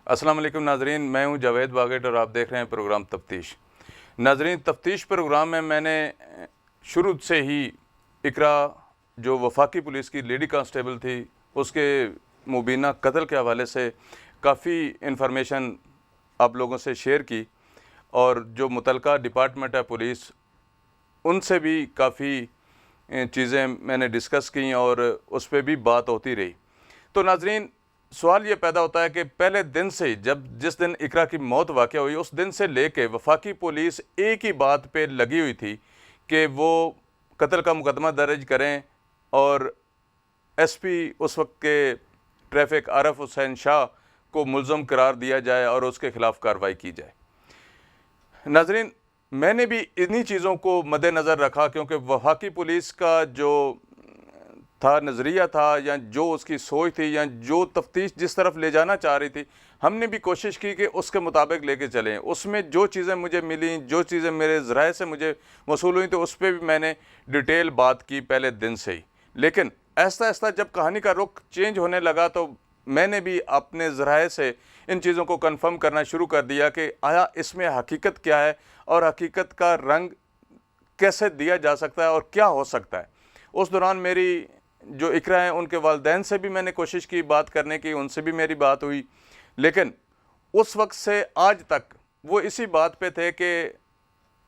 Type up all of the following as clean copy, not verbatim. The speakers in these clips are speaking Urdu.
السلام علیکم ناظرین، میں ہوں جاوید باگٹ اور آپ دیکھ رہے ہیں پروگرام تفتیش۔ ناظرین، تفتیش پروگرام میں نے شروع سے ہی اقرا جو وفاقی پولیس کی لیڈی کانسٹیبل تھی اس کے مبینہ قتل کے حوالے سے کافی انفارمیشن آپ لوگوں سے شیئر کی، اور جو متعلقہ ڈپارٹمنٹ ہے پولیس ان سے بھی کافی چیزیں میں نے ڈسکس کیں اور اس پہ بھی بات ہوتی رہی۔ تو ناظرین، سوال یہ پیدا ہوتا ہے کہ پہلے دن سے جس دن اقرا کی موت واقع ہوئی اس دن سے لے کے وفاقی پولیس ایک ہی بات پہ لگی ہوئی تھی کہ وہ قتل کا مقدمہ درج کریں اور ایس پی اس وقت کے ٹریفک عارف حسین شاہ کو ملزم قرار دیا جائے اور اس کے خلاف کارروائی کی جائے۔ ناظرین، میں نے بھی انہی چیزوں کو مد نظر رکھا، کیونکہ وفاقی پولیس کا جو تھا نظریہ تھا یا جو اس کی سوچ تھی یا جو تفتیش جس طرف لے جانا چاہ رہی تھی، ہم نے بھی کوشش کی کہ اس کے مطابق لے کے چلیں۔ اس میں جو چیزیں مجھے ملیں، جو چیزیں میرے ذرائع سے مجھے موصول ہوئیں، تو اس پہ بھی میں نے ڈیٹیل بات کی پہلے دن سے ہی۔ لیکن آہستہ آہستہ جب کہانی کا رخ چینج ہونے لگا تو میں نے بھی اپنے ذرائع سے ان چیزوں کو کنفرم کرنا شروع کر دیا کہ آیا اس میں حقیقت کیا ہے اور حقیقت کا رنگ کیسے دیا جا سکتا ہے اور کیا ہو سکتا ہے۔ اس دوران میری جو اقرا ہیں ان کے والدین سے بھی میں نے کوشش کی بات کرنے کی، ان سے بھی میری بات ہوئی، لیکن اس وقت سے آج تک وہ اسی بات پہ تھے کہ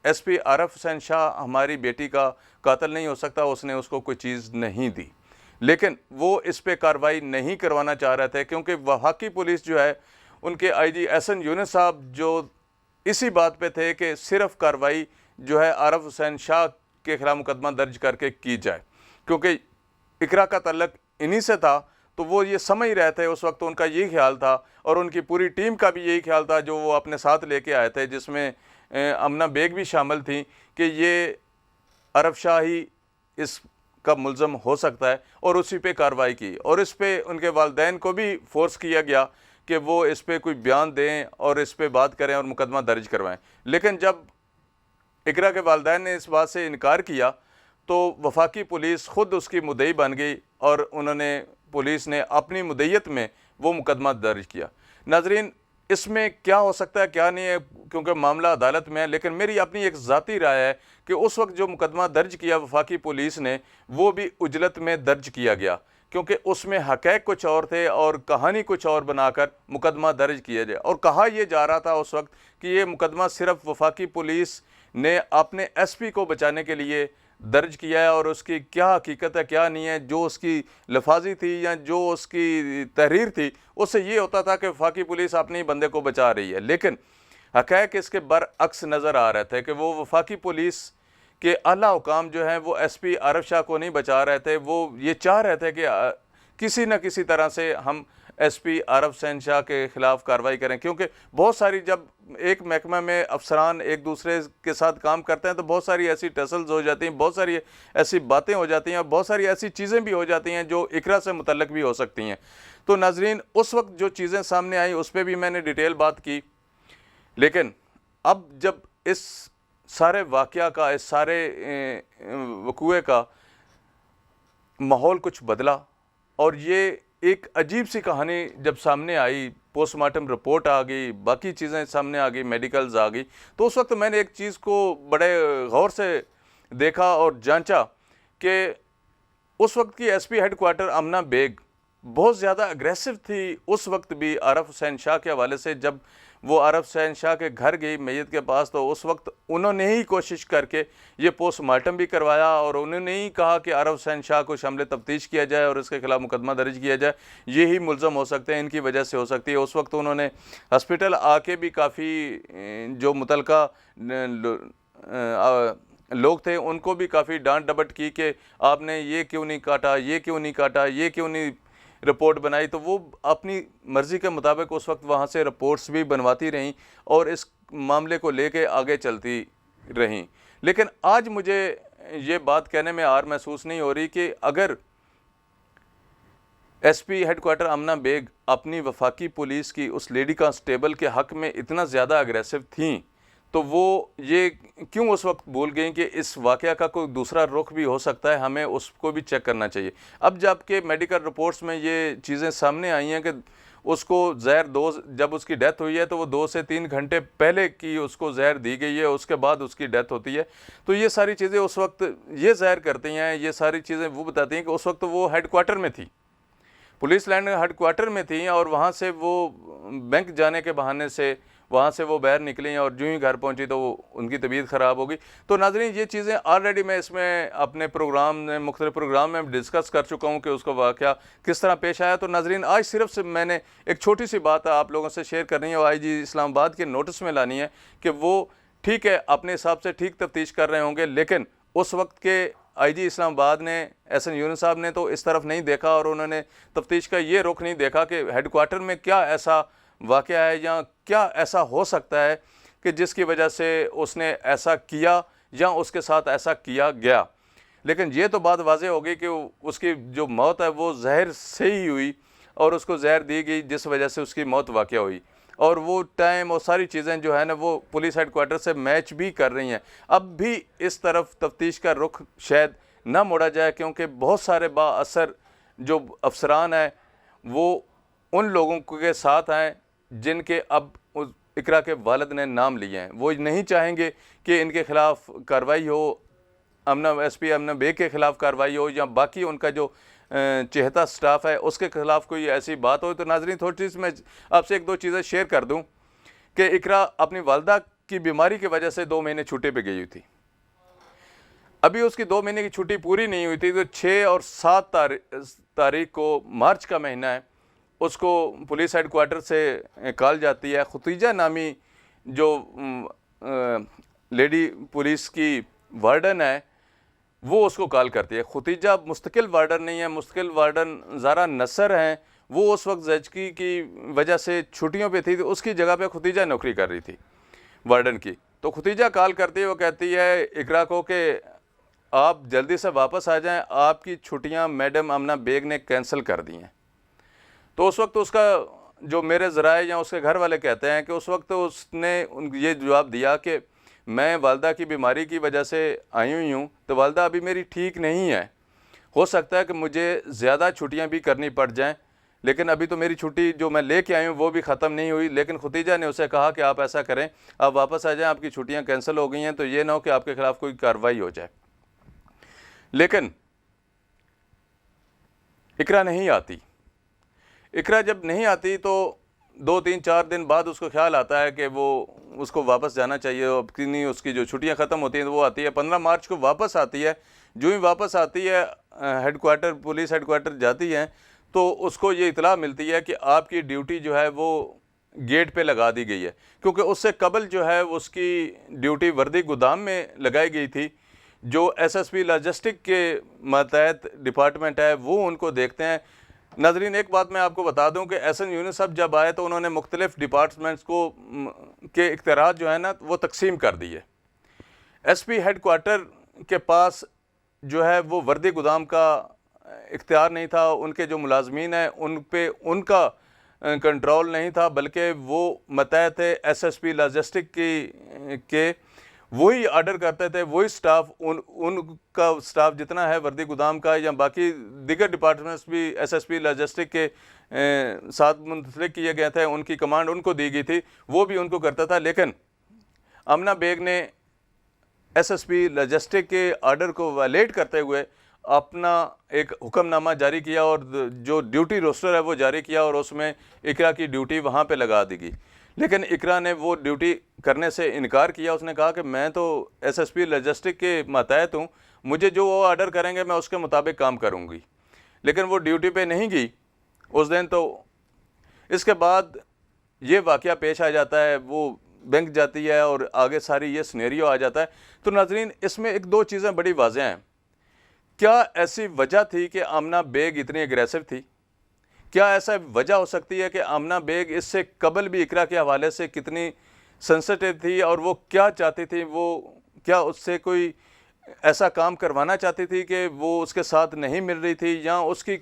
ایس پی عارف حسین شاہ ہماری بیٹی کا قاتل نہیں ہو سکتا، اس نے اس کو کوئی چیز نہیں دی۔ لیکن وہ اس پہ کارروائی نہیں کروانا چاہ رہے تھے، کیونکہ وفاقی پولیس جو ہے ان کے آئی جی احسن یونس صاحب جو اسی بات پہ تھے کہ صرف کارروائی جو ہے عارف حسین شاہ کے خلاف مقدمہ درج کر کے کی جائے، کیونکہ اقرا کا تعلق انہی سے تھا، تو وہ یہ سمجھ رہے تھے اس وقت، ان کا یہی خیال تھا اور ان کی پوری ٹیم کا بھی یہی خیال تھا جو وہ اپنے ساتھ لے کے آئے تھے، جس میں امنہ بیگ بھی شامل تھیں، کہ یہ عارف شاہ ہی اس کا ملزم ہو سکتا ہے، اور اسی پہ کارروائی کی، اور اس پہ ان کے والدین کو بھی فورس کیا گیا کہ وہ اس پہ کوئی بیان دیں اور اس پہ بات کریں اور مقدمہ درج کروائیں۔ لیکن جب اقرا کے والدین نے اس بات سے انکار کیا تو وفاقی پولیس خود اس کی مدعی بن گئی اور پولیس نے اپنی مدعیت میں وہ مقدمہ درج کیا۔ ناظرین، اس میں کیا ہو سکتا ہے کیا نہیں ہے، کیونکہ معاملہ عدالت میں ہے، لیکن میری اپنی ایک ذاتی رائے ہے کہ اس وقت جو مقدمہ درج کیا وفاقی پولیس نے وہ بھی عجلت میں درج کیا گیا، کیونکہ اس میں حقائق کچھ اور تھے اور کہانی کچھ اور بنا کر مقدمہ درج کیا جائے، اور کہا یہ جا رہا تھا اس وقت کہ یہ مقدمہ صرف وفاقی پولیس نے اپنے ایس پی کو بچانے کے لیے درج کیا ہے، اور اس کی کیا حقیقت ہے کیا نہیں ہے، جو اس کی لفاظی تھی یا جو اس کی تحریر تھی، اس سے یہ ہوتا تھا کہ وفاقی پولیس اپنے بندے کو بچا رہی ہے، لیکن حقائق اس کے برعکس نظر آ رہے تھے کہ وہ وفاقی پولیس کے اعلیٰ حکام جو ہیں وہ ایس پی عارف شاہ کو نہیں بچا رہے تھے، وہ یہ چاہ رہے تھے کہ کسی نہ کسی طرح سے ہم ایس پی عارف حسین شاہ کے خلاف کارروائی کریں، کیونکہ بہت ساری جب ایک محکمہ میں افسران ایک دوسرے کے ساتھ کام کرتے ہیں تو بہت ساری ایسی ٹسلز ہو جاتی ہیں، بہت ساری ایسی باتیں ہو جاتی ہیں اور بہت ساری ایسی چیزیں بھی ہو جاتی ہیں جو اقرا سے متعلق بھی ہو سکتی ہیں۔ تو ناظرین، اس وقت جو چیزیں سامنے آئیں اس پہ بھی میں نے ڈیٹیل بات کی، لیکن اب جب اس سارے واقعہ کا، اس سارے وقوعے کا ماحول کچھ بدلا اور یہ ایک عجیب سی کہانی جب سامنے آئی، پوسٹ مارٹم رپورٹ آ گئی، باقی چیزیں سامنے آ گئی، میڈیکلز آ گئی، تو اس وقت میں نے ایک چیز کو بڑے غور سے دیکھا اور جانچا کہ اس وقت کی S P head quarter Amna Baig بہت زیادہ اگریسو تھی اس وقت بھی عارف حسین شاہ کے حوالے سے۔ جب وہ عارف حسین شاہ کے گھر گئی میت کے پاس تو اس وقت انہوں نے ہی کوشش کر کے یہ پوسٹ مارٹم بھی کروایا اور انہوں نے ہی کہا کہ عارف حسین شاہ کو شامل تفتیش کیا جائے اور اس کے خلاف مقدمہ درج کیا جائے، یہی ملزم ہو سکتے ہیں، ان کی وجہ سے ہو سکتی ہے۔ اس وقت انہوں نے ہسپیٹل آ کے بھی کافی جو متعلقہ لوگ تھے ان کو بھی کافی ڈانٹ ڈپٹ کی کہ آپ نے یہ کیوں نہیں کاٹا، یہ کیوں نہیں کاٹا، یہ کیوں نہیں رپورٹ بنائی، تو وہ اپنی مرضی کے مطابق اس وقت وہاں سے رپورٹس بھی بنواتی رہیں اور اس معاملے کو لے کے آگے چلتی رہیں۔ لیکن آج مجھے یہ بات کہنے میں عار محسوس نہیں ہو رہی کہ اگر S P head quarter Amna Baig اپنی وفاقی پولیس کی اس لیڈی کانسٹیبل کے حق میں اتنا زیادہ اگریسو تھیں تو وہ یہ کیوں اس وقت بھول گئیں کہ اس واقعہ کا کوئی دوسرا رخ بھی ہو سکتا ہے، ہمیں اس کو بھی چیک کرنا چاہیے۔ اب جب کہ میڈیکل رپورٹس میں یہ چیزیں سامنے آئی ہیں کہ اس کو زہر جب اس کی ڈیتھ ہوئی ہے تو وہ 2 سے 3 گھنٹے پہلے کی اس کو زہر دی گئی ہے، اس کے بعد اس کی ڈیتھ ہوتی ہے۔ تو یہ ساری چیزیں اس وقت یہ ظاہر کرتی ہیں، یہ ساری چیزیں وہ بتاتی ہیں کہ اس وقت وہ ہیڈ کوارٹر میں تھی، پولیس لائن ہیڈ کوارٹر میں تھیں، اور وہاں سے وہ بینک جانے کے بہانے سے وہاں سے وہ باہر نکلیں اور جو ہی گھر پہنچی تو ان کی طبیعت خراب ہو گئی۔ تو ناظرین یہ چیزیں آلریڈی میں اس میں اپنے پروگرام میں مختلف پروگرام میں ڈسکس کر چکا ہوں کہ اس کا واقعہ کس طرح پیش آیا۔ تو ناظرین آج صرف سے میں نے ایک چھوٹی سی بات آپ لوگوں سے شیئر کرنی ہے اور آئی جی اسلام آباد کے نوٹس میں لانی ہے کہ وہ ٹھیک ہے اپنے حساب سے ٹھیک تفتیش کر رہے ہوں گے، لیکن اس وقت کے آئی جی اسلام آباد نے ایس این یونس صاحب نے تو اس طرف نہیں دیکھا، اور انہوں نے تفتیش کا یہ رخ نہیں دیکھا کہ ہیڈ کوارٹر میں کیا ایسا واقعہ ہے یا کیا ایسا ہو سکتا ہے کہ جس کی وجہ سے اس نے ایسا کیا یا اس کے ساتھ ایسا کیا گیا۔ لیکن یہ تو بات واضح ہو گئی کہ اس کی جو موت ہے وہ زہر سے ہی ہوئی، اور اس کو زہر دی گئی جس وجہ سے اس کی موت واقع ہوئی، اور وہ ٹائم اور ساری چیزیں جو ہے نا وہ پولیس ہیڈ کوارٹر سے میچ بھی کر رہی ہیں۔ اب بھی اس طرف تفتیش کا رخ شاید نہ موڑا جائے، کیونکہ بہت سارے با اثر جو افسران ہیں وہ ان لوگوں کے ساتھ ہیں جن کے اب اقرا کے والد نے نام لیے ہیں۔ وہ نہیں چاہیں گے کہ ان کے خلاف کارروائی ہو، امنہ ایس پی امنہ بیگ کے خلاف کارروائی ہو یا باقی ان کا جو چہتا سٹاف ہے اس کے خلاف کوئی ایسی بات ہو۔ تو ناظرین تھوڑی سی میں آپ سے 1-2 چیزیں شیئر کر دوں کہ اقرا اپنی والدہ کی بیماری کی وجہ سے 2 مہینے چھٹی پہ گئی ہوئی تھی۔ ابھی اس کی 2 مہینے کی چھٹی پوری نہیں ہوئی تھی، تو 6 اور 7 تاریخ کو مارچ کا مہینہ ہے، اس کو پولیس ہیڈ کوارٹر سے کال جاتی ہے۔ ختیجہ نامی جو لیڈی پولیس کی وارڈن ہے وہ اس کو کال کرتی ہے۔ ختیجہ مستقل وارڈن نہیں ہے، مستقل وارڈن زارا نصر ہیں، وہ اس وقت زچگی کی وجہ سے چھٹیوں پہ تھی، تو اس کی جگہ پہ ختیجہ نوکری کر رہی تھی وارڈن کی۔ تو ختیجہ کال کرتی ہے، وہ کہتی ہے اقرا کو کہ آپ جلدی سے واپس آ جائیں، آپ کی چھٹیاں میڈم امنہ بیگ نے کینسل کر دی ہیں۔ تو اس وقت اس کا جو میرے ذرائع یا اس کے گھر والے کہتے ہیں کہ اس وقت اس نے یہ جواب دیا کہ میں والدہ کی بیماری کی وجہ سے آئی ہوئی ہوں، تو والدہ ابھی میری ٹھیک نہیں ہے، ہو سکتا ہے کہ مجھے زیادہ چھٹیاں بھی کرنی پڑ جائیں، لیکن ابھی تو میری چھٹی جو میں لے کے آئی ہوں وہ بھی ختم نہیں ہوئی۔ لیکن ختیجہ نے اسے کہا کہ آپ ایسا کریں، آپ واپس آ جائیں، آپ کی چھٹیاں کینسل ہو گئی ہیں، تو یہ نہ ہو کہ آپ کے خلاف کوئی کارروائی ہو جائے۔ لیکن اقرا نہیں آتی۔ اقرا جب نہیں آتی تو 2-3-4 دن بعد اس کو خیال آتا ہے کہ وہ اس کو واپس جانا چاہیے، اب کتنی اس کی جو چھٹیاں ختم ہوتی ہیں تو وہ آتی ہے۔ 15 مارچ کو واپس آتی ہے۔ جو ہی واپس آتی ہے headquarter police headquarter جاتی ہیں تو اس کو یہ اطلاع ملتی ہے کہ آپ کی ڈیوٹی جو ہے وہ گیٹ پہ لگا دی گئی ہے، کیونکہ اس سے قبل جو ہے اس کی ڈیوٹی وردی گودام میں لگائی گئی تھی۔ جو ایس ایس پی لاجسٹک کے ماتحت ڈپارٹمنٹ ہے وہ ان کو دیکھتے ہیں۔ ناظرین ایک بات میں آپ کو بتا دوں کہ ایس این یونس صاحب جب آئے تو انہوں نے مختلف ڈپارٹمنٹس کو کے اختیارات جو ہے نا وہ تقسیم کر دیے۔ ایس پی ہیڈ کوارٹر کے پاس جو ہے وہ وردی گودام کا اختیار نہیں تھا، ان کے جو ملازمین ہیں ان پہ ان کا کنٹرول نہیں تھا، بلکہ وہ ماتحت ایس ایس پی لاجسٹک کے وہی آرڈر کرتے تھے، وہی سٹاف ان کا سٹاف جتنا ہے وردی گودام کا یا باقی دیگر ڈپارٹمنٹس بھی ایس ایس پی لاجسٹک کے ساتھ منسلک کیے گئے تھے، ان کی کمانڈ ان کو دی گئی تھی، وہ بھی ان کو کرتا تھا۔ لیکن امنہ بیگ نے ایس ایس پی لاجسٹک کے آرڈر کو وائلیٹ کرتے ہوئے اپنا ایک حکم نامہ جاری کیا اور جو ڈیوٹی روسٹر ہے وہ جاری کیا، اور اس میں اقرا کی ڈیوٹی وہاں پہ لگا دی گئی۔ لیکن اقرا نے وہ ڈیوٹی کرنے سے انکار کیا۔ اس نے کہا کہ میں تو ایس ایس پی لاجسٹک کے ماتحت ہوں، مجھے جو وہ آرڈر کریں گے میں اس کے مطابق کام کروں گی۔ لیکن وہ ڈیوٹی پہ نہیں گئی اس دن۔ تو اس کے بعد یہ واقعہ پیش آ جاتا ہے، وہ بینک جاتی ہے اور آگے ساری یہ سنیریو آ جاتا ہے۔ تو ناظرین اس میں 1-2 چیزیں بڑی واضح ہیں۔ کیا ایسی وجہ تھی کہ آمنہ بیگ اتنی اگریسو تھی؟ کیا ایسا وجہ ہو سکتی ہے کہ آمنہ بیگ اس سے قبل بھی اقرا کے حوالے سے کتنی سینسٹیو تھی اور وہ کیا چاہتی تھی؟ وہ کیا اس سے کوئی ایسا کام کروانا چاہتی تھی کہ وہ اس کے ساتھ نہیں مل رہی تھی، یا اس کی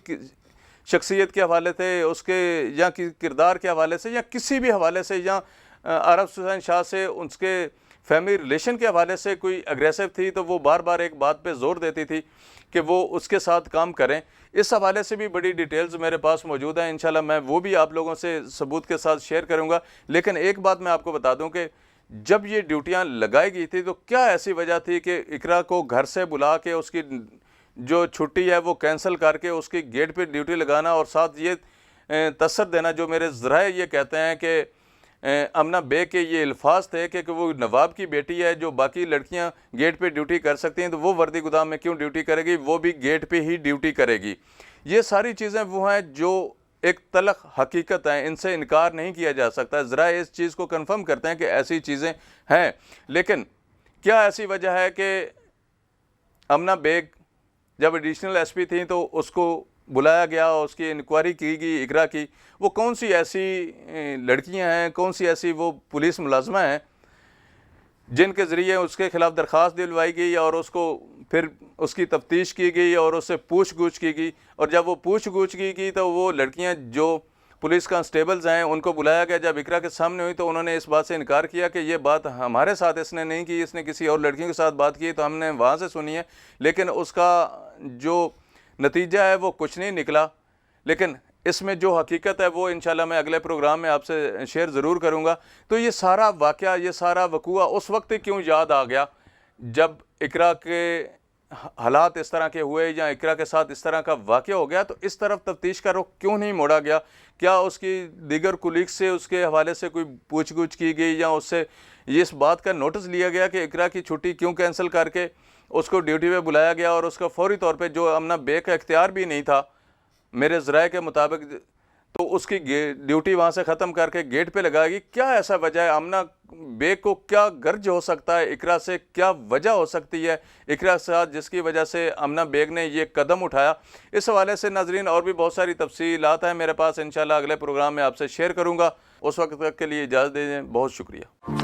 شخصیت کے حوالے سے، اس کے یا کردار کے حوالے سے، یا کسی بھی حوالے سے، یا عارف حسین شاہ سے اس کے فیملی ریلیشن کے حوالے سے کوئی اگریسو تھی؟ تو وہ بار بار ایک بات پہ زور دیتی تھی کہ وہ اس کے ساتھ کام کریں۔ اس حوالے سے بھی بڑی ڈیٹیلز میرے پاس موجود ہیں، انشاءاللہ میں وہ بھی آپ لوگوں سے ثبوت کے ساتھ شیئر کروں گا۔ لیکن ایک بات میں آپ کو بتا دوں کہ جب یہ ڈیوٹیاں لگائی گئی تھی تو کیا ایسی وجہ تھی کہ اقرا کو گھر سے بلا کے اس کی جو چھٹی ہے وہ کینسل کر کے اس کی گیٹ پہ ڈیوٹی لگانا، اور ساتھ یہ تسر دینا، جو میرے ذرائع یہ کہتے ہیں کہ امنہ بیگ کے یہ الفاظ تھے کہ وہ نواب کی بیٹی ہے، جو باقی لڑکیاں گیٹ پہ ڈیوٹی کر سکتی ہیں تو وہ وردی گودام میں کیوں ڈیوٹی کرے گی، وہ بھی گیٹ پہ ہی ڈیوٹی کرے گی۔ یہ ساری چیزیں وہ ہیں جو ایک تلخ حقیقت ہیں، ان سے انکار نہیں کیا جا سکتا۔ ذرائع اس چیز کو کنفرم کرتے ہیں کہ ایسی چیزیں ہیں۔ لیکن کیا ایسی وجہ ہے کہ امنہ بیگ جب ایڈیشنل ایس پی تھیں تو اس کو بلایا گیا اور اس کی انکوائری کی گئی اقرا کی؟ وہ کون سی ایسی لڑکیاں ہیں، کون سی ایسی وہ پولیس ملازمہ ہیں جن کے ذریعے اس کے خلاف درخواست دلوائی گئی اور اس کو پھر اس کی تفتیش کی گئی اور اس سے پوچھ گچھ کی گئی، اور جب وہ پوچھ گچھ کی گئی تو وہ لڑکیاں جو پولیس کانسٹیبلز ہیں ان کو بلایا گیا، جب اقرا کے سامنے ہوئی تو انہوں نے اس بات سے انکار کیا کہ یہ بات ہمارے ساتھ اس نے نہیں کی، اس نے کسی اور لڑکیوں کے ساتھ بات کی تو ہم نے وہاں سے سنی ہے، لیکن اس کا جو نتیجہ ہے وہ کچھ نہیں نکلا۔ لیکن اس میں جو حقیقت ہے وہ انشاءاللہ میں اگلے پروگرام میں آپ سے شیئر ضرور کروں گا۔ تو یہ سارا واقعہ، یہ سارا وقوع اس وقت کیوں یاد آ گیا جب اقرا کے حالات اس طرح کے ہوئے یا اقرا کے ساتھ اس طرح کا واقعہ ہو گیا، تو اس طرف تفتیش کا رخ کیوں نہیں موڑا گیا؟ کیا اس کی دیگر کولیگ سے اس کے حوالے سے کوئی پوچھ گچھ کی گئی یا اس سے اس بات کا نوٹس لیا گیا کہ اقرا کی چھٹی کیوں کینسل کر کے اس کو ڈیوٹی پہ بلایا گیا اور اس کا فوری طور پہ، جو امنہ بیگ کا اختیار بھی نہیں تھا میرے ذرائع کے مطابق، تو اس کی ڈیوٹی وہاں سے ختم کر کے گیٹ پہ لگائے گی؟ کیا ایسا وجہ ہے؟ امنہ بیگ کو کیا غرض ہو سکتا ہے اقرا سے؟ کیا وجہ ہو سکتی ہے اقرا کے ساتھ جس کی وجہ سے امنہ بیگ نے یہ قدم اٹھایا؟ اس حوالے سے ناظرین اور بھی بہت ساری تفصیلات ہیں میرے پاس، انشاءاللہ اگلے پروگرام میں آپ سے شیئر کروں گا۔ اس وقت تک کے لیے اجازت دے دیں، بہت شکریہ۔